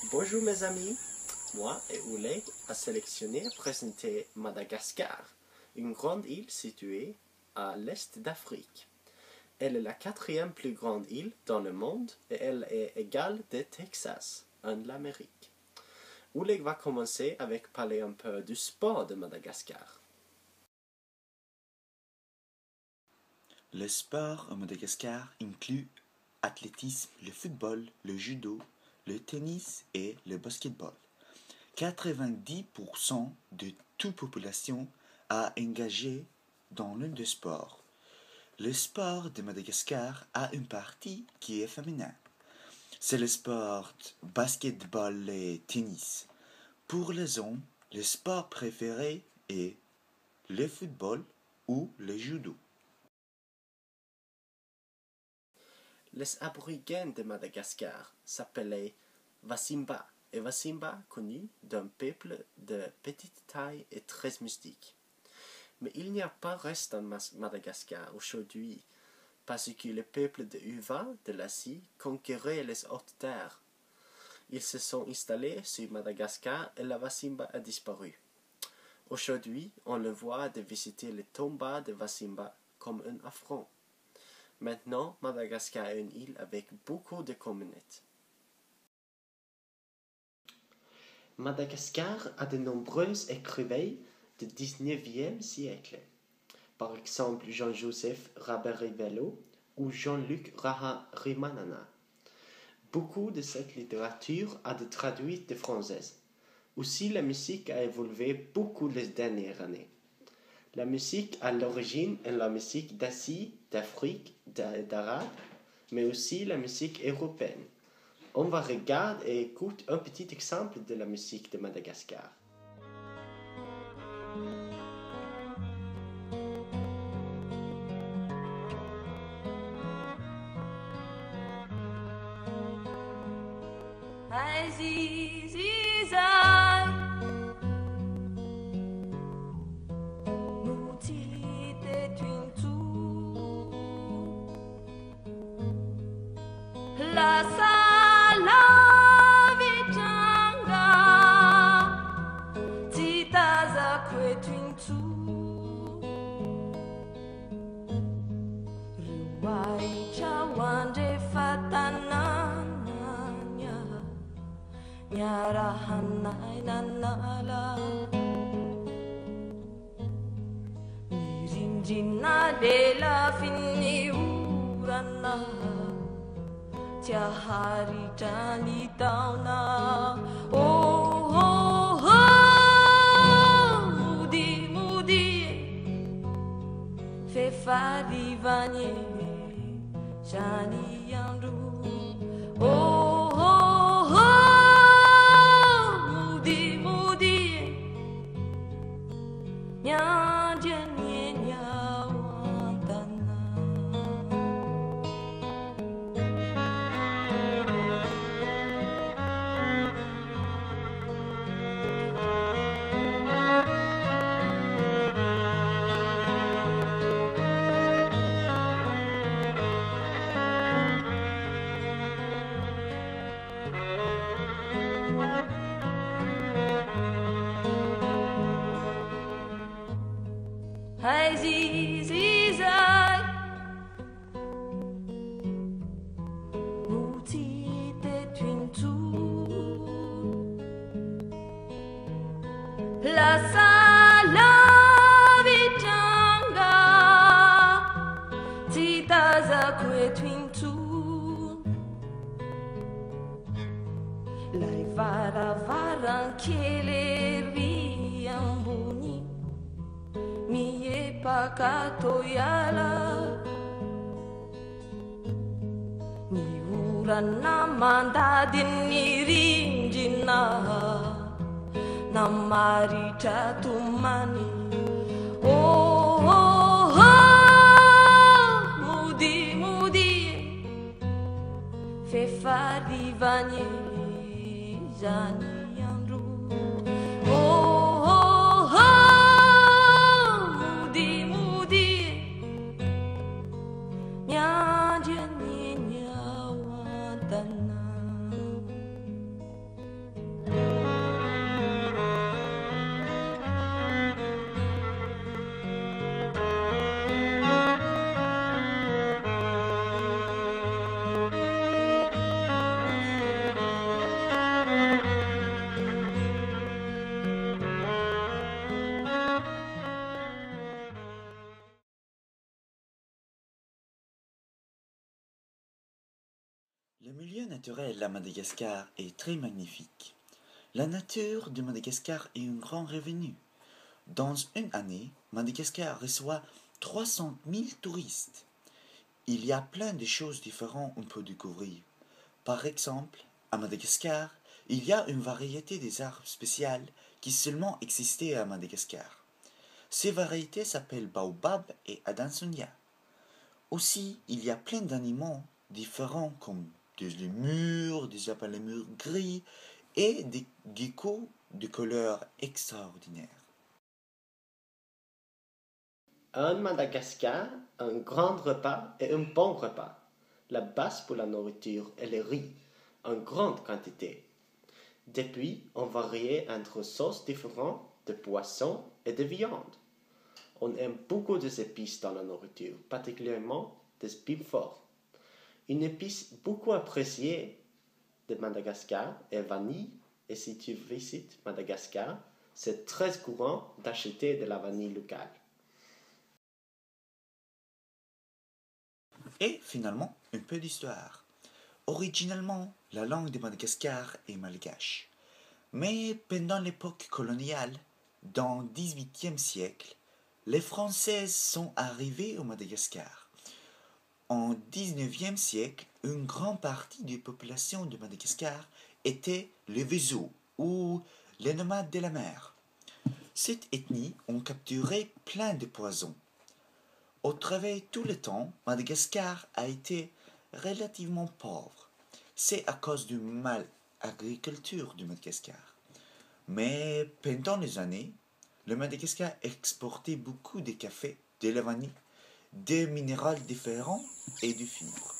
Bonjour mes amis, moi et Oleg a sélectionné et présenté Madagascar, une grande île située à l'est d'Afrique. Elle est la quatrième plus grande île dans le monde et elle est égale de Texas, en Amérique. Oleg va commencer avec parler un peu du sport de Madagascar. Le sport à Madagascar inclut l'athlétisme, le football, le judo, le tennis et le basketball. 90% de toute population a engagé dans l'un des sports. Le sport de Madagascar a une partie qui est féminin. C'est le sport basketball et tennis. Pour les hommes, le sport préféré est le football ou le judo. Les aborigènes de Madagascar s'appelaient Wasimba, et Wasimba connu d'un peuple de petite taille et très mystique. Mais il n'y a pas reste en Madagascar aujourd'hui, parce que le peuple de Uva de l'Asie conquérait les hautes terres. Ils se sont installés sur Madagascar et la Wasimba a disparu. Aujourd'hui, on le voit de visiter les tombes de Wasimba comme un affront. Maintenant, Madagascar est une île avec beaucoup de communautés. Madagascar a de nombreux écrivains du XIXe siècle. Par exemple, Jean-Joseph Raberivello ou Jean-Luc Raharimanana. Beaucoup de cette littérature a été traduite de français. Aussi, la musique a évolué beaucoup les dernières années. La musique à l'origine est la musique d'Asie, d'Afrique, d'Arabe, mais aussi la musique européenne. On va regarder et écouter un petit exemple de la musique de Madagascar. La sala vitanga titaza kwetintu ruwai chawande fatananya nyarahanai nanala nirinjina de la fini urana Tiahari tani tauna oh oh oh mudi mudi fe fadi vanye shani yandu oh oh oh mudi mudi nyanje nyenya wantana Hai zizai Muti te twintu La sala vitanga Titaza kwe twintu Lai varanchele riambuni Mie pakatoyala Ni urana mandadin ni rinjina Namarita tumani Oh oh oh Mudi mudi Fe fadi vanye Jani andru Oh oh oh naturel à Madagascar est très magnifique. La nature de Madagascar est un grand revenu. Dans une année, Madagascar reçoit 300 000 touristes. Il y a plein de choses différentes qu'on peut découvrir. Par exemple, à Madagascar, il y a une variété des arbres spéciales qui seulement existaient à Madagascar. Ces variétés s'appellent baobab et adansonia. Aussi, il y a plein d'animaux différents comme des lémurs, des lémurs gris et des geckos de couleurs extraordinaires. Un Madagascar, un grand repas et un bon repas. La base pour la nourriture est le riz, en grande quantité. Depuis, on varie entre sauces différentes de poissons et de viande. On aime beaucoup des épices dans la nourriture, particulièrement des piments forts. Une épice beaucoup appréciée de Madagascar est vanille, et si tu visites Madagascar, c'est très courant d'acheter de la vanille locale. Et finalement, un peu d'histoire. Originellement, la langue de Madagascar est malgache. Mais pendant l'époque coloniale, dans le XVIIIe siècle, les Français sont arrivés au Madagascar. En XIXe siècle, une grande partie de la population de Madagascar était les Vesous, ou les nomades de la mer. Cette ethnie a capturé plein de poisons. Au travers tout le temps, Madagascar a été relativement pauvre. C'est à cause du mal agriculture du Madagascar. Mais pendant les années, le Madagascar exportait beaucoup de café, de la vanille, des minéraux différents et du fibres.